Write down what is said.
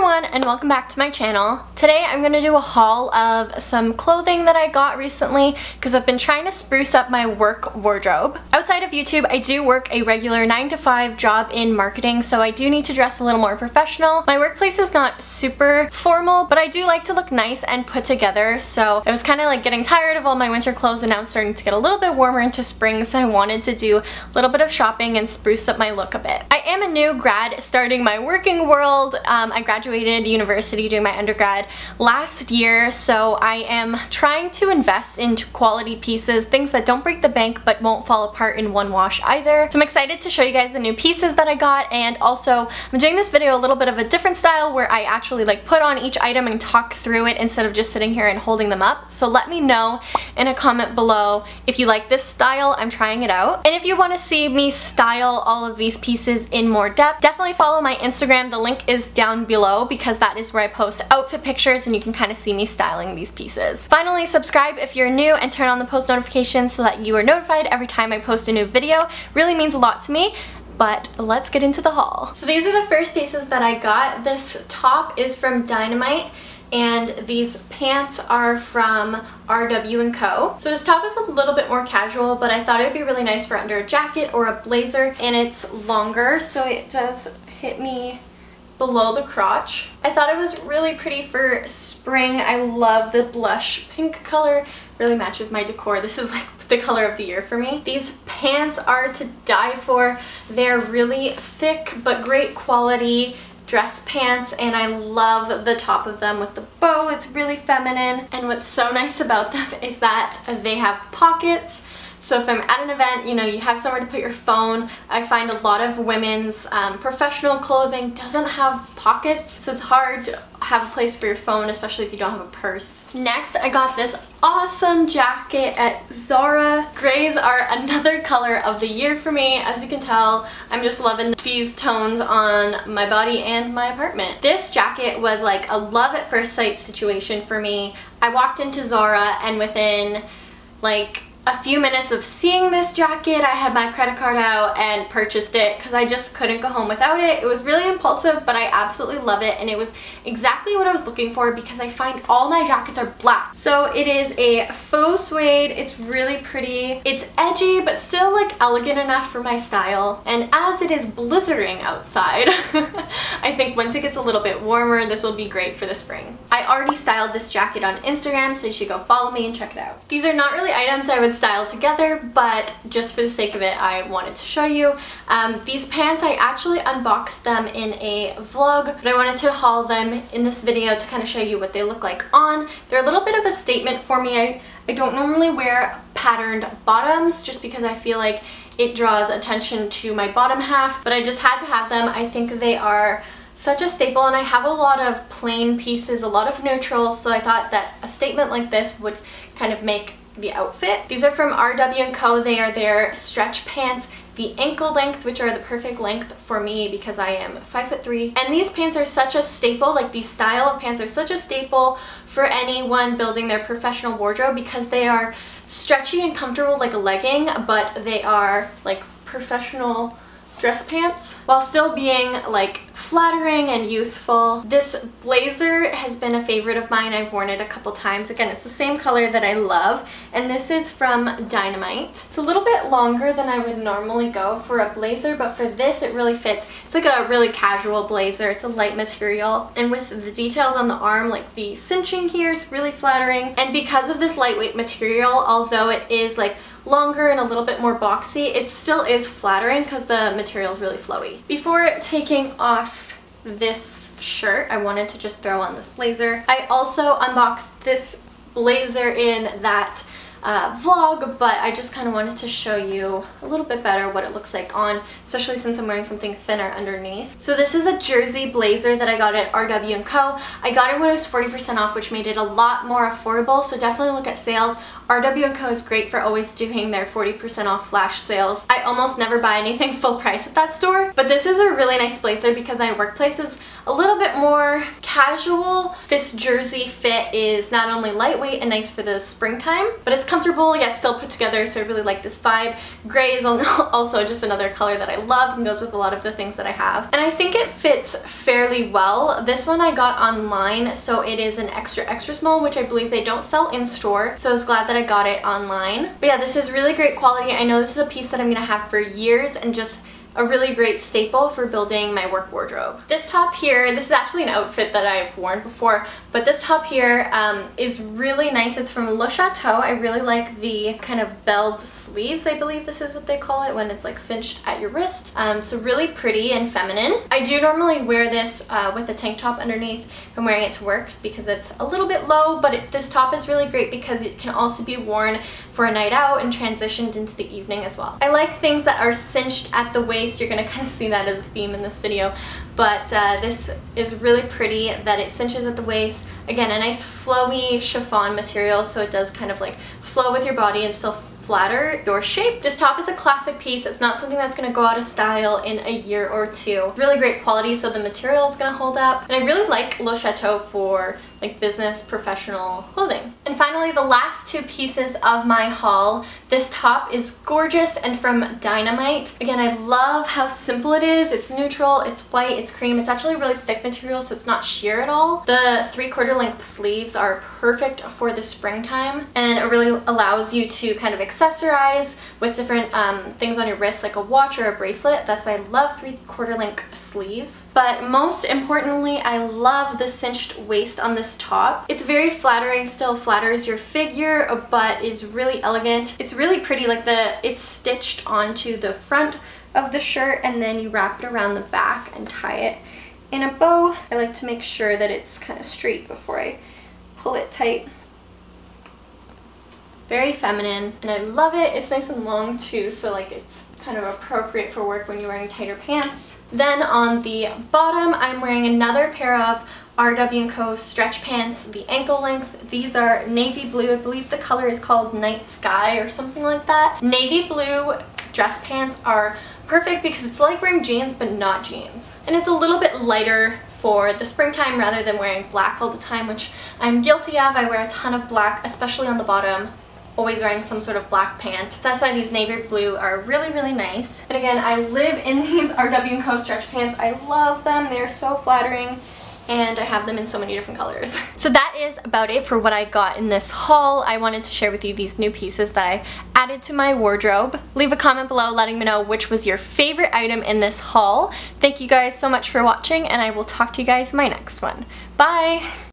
everyone, and welcome back to my channel. Today I'm going to do a haul of some clothing that I got recently because I've been trying to spruce up my work wardrobe. Outside of YouTube, I do work a regular 9-to-5 job in marketing, so I do need to dress a little more professional. My workplace is not super formal, but I do like to look nice and put together, so I was kind of like getting tired of all my winter clothes, and now it's starting to get a little bit warmer into spring, so I wanted to do a little bit of shopping and spruce up my look a bit. I am a new grad starting my working world. I graduated university doing my undergrad last year, so I am trying to invest into quality pieces, things that don't break the bank but won't fall apart in one wash either. So I'm excited to show you guys the new pieces that I got, and also I'm doing this video a little bit of a different style where I actually like put on each item and talk through it instead of just sitting here and holding them up. So let me know in a comment below if you like this style. I'm trying it out. And if you want to see me style all of these pieces in more depth, definitely follow my Instagram. The link is down below because that is where I post outfit pictures and you can kind of see me styling these pieces. Finally, subscribe if you're new and turn on the post notifications so that you are notified every time I post a new video. Really means a lot to me. But let's get into the haul. So these are the first pieces that I got. This top is from Dynamite, and these pants are from Rw&Co. So this top is a little bit more casual, but I thought it would be really nice for under a jacket or a blazer, and it's longer, so it does hit me below the crotch. I thought it was really pretty for spring. I love the blush pink color. Really matches my decor. This is like the color of the year for me. These pants are to die for. They're really thick but great quality dress pants, and I love the top of them with the bow. It's really feminine, and what's so nice about them is that they have pockets. So if I'm at an event, you know, you have somewhere to put your phone. I find a lot of women's professional clothing doesn't have pockets, so it's hard to have a place for your phone, especially if you don't have a purse. Next, I got this awesome jacket at Zara. Grays are another color of the year for me. As you can tell, I'm just loving these tones on my body and my apartment. This jacket was like a love at first sight situation for me. I walked into Zara, and within like a few minutes of seeing this jacket, I had my credit card out and purchased it because I just couldn't go home without it. It was really impulsive, but I absolutely love it, and it was exactly what I was looking for because I find all my jackets are black. So it is a faux suede. It's really pretty. It's edgy, but still like elegant enough for my style. And as it is blizzarding outside, I think once it gets a little bit warmer, this will be great for the spring. I already styled this jacket on Instagram, so you should go follow me and check it out. These are not really items I would style together, but just for the sake of it, I wanted to show you. These pants, I actually unboxed them in a vlog, but I wanted to haul them in this video to kind of show you what they look like on. They're a little bit of a statement for me. I don't normally wear patterned bottoms just because I feel like it draws attention to my bottom half, but I just had to have them. I think they are such a staple, and I have a lot of plain pieces, a lot of neutrals, so I thought that a statement like this would kind of make the outfit. These are from Rw&Co. They are their stretch pants, the ankle length, which are the perfect length for me because I am 5'3". And these pants are such a staple, like these style of pants are such a staple for anyone building their professional wardrobe because they are stretchy and comfortable like a legging, but they are like professional dress pants while still being like flattering and youthful. This blazer has been a favorite of mine. I've worn it a couple times. Again, it's the same color that I love, and this is from Dynamite. It's a little bit longer than I would normally go for a blazer, but for this it really fits. It's like a really casual blazer. It's a light material, and with the details on the arm, like the cinching here, it's really flattering. And because of this lightweight material, although it is like longer and a little bit more boxy, it still is flattering because the material is really flowy. Before taking off this shirt, I wanted to just throw on this blazer. I also unboxed this blazer in that vlog, but I just kind of wanted to show you a little bit better what it looks like on, especially since I'm wearing something thinner underneath. So this is a jersey blazer that I got at Rw&Co. I got it when it was 40% off, which made it a lot more affordable, so definitely look at sales. Rw&Co is great for always doing their 40% off flash sales. I almost never buy anything full price at that store, but this is a really nice blazer because my workplace is a little bit more casual. This jersey fit is not only lightweight and nice for the springtime, but it's comfortable yet still put together, so I really like this vibe. Gray is also just another color that I love and goes with a lot of the things that I have. And I think it fits fairly well. This one I got online, so it is an extra small, which I believe they don't sell in store. So I was glad that I got it online. But yeah, this is really great quality. I know this is a piece that I'm gonna have for years and just a really great staple for building my work wardrobe. This top here, this is actually an outfit that I've worn before, but this top here is really nice. It's from Rw&Co. I really like the kind of belled sleeves, I believe this is what they call it, when it's like cinched at your wrist. So really pretty and feminine. I do normally wear this with a tank top underneath if I'm wearing it to work because it's a little bit low, but this top is really great because it can also be worn for a night out and transitioned into the evening as well. I like things that are cinched at the waist. You're gonna kind of see that as a theme in this video, but this is really pretty that it cinches at the waist. Again, a nice flowy chiffon material, so it does kind of like flow with your body and still flatter your shape. This top is a classic piece. It's not something that's gonna go out of style in a year or two. Really great quality, so the material is gonna hold up. And I really like Rw&Co for like business professional clothing. And finally, the last two pieces of my haul. This top is gorgeous and from Dynamite. Again, I love how simple it is. It's neutral, it's white, it's cream. It's actually a really thick material, so it's not sheer at all. The 3/4 length sleeves are perfect for the springtime, and it really allows you to kind of accessorize with different things on your wrist, like a watch or a bracelet. That's why I love 3/4 length sleeves. But most importantly, I love the cinched waist on this top. It's very flattering, still flatters your figure, but is really elegant. It's really pretty, like it's stitched onto the front of the shirt and then you wrap it around the back and tie it in a bow. I like to make sure that it's kind of straight before I pull it tight. Very feminine, and I love it. It's nice and long too, so like it's kind of appropriate for work when you're wearing tighter pants. Then on the bottom, I'm wearing another pair of Rw&Co stretch pants, the ankle length. These are navy blue. I believe the color is called Night Sky or something like that. Navy blue dress pants are perfect because it's like wearing jeans but not jeans. And it's a little bit lighter for the springtime rather than wearing black all the time, which I'm guilty of. I wear a ton of black, especially on the bottom. Always wearing some sort of black pant. That's why these navy blue are really, really nice. And again, I live in these Rw&Co stretch pants. I love them. They're so flattering. And I have them in so many different colors. So that is about it for what I got in this haul. I wanted to share with you these new pieces that I added to my wardrobe. Leave a comment below letting me know which was your favorite item in this haul. Thank you guys so much for watching, and I will talk to you guys in my next one. Bye!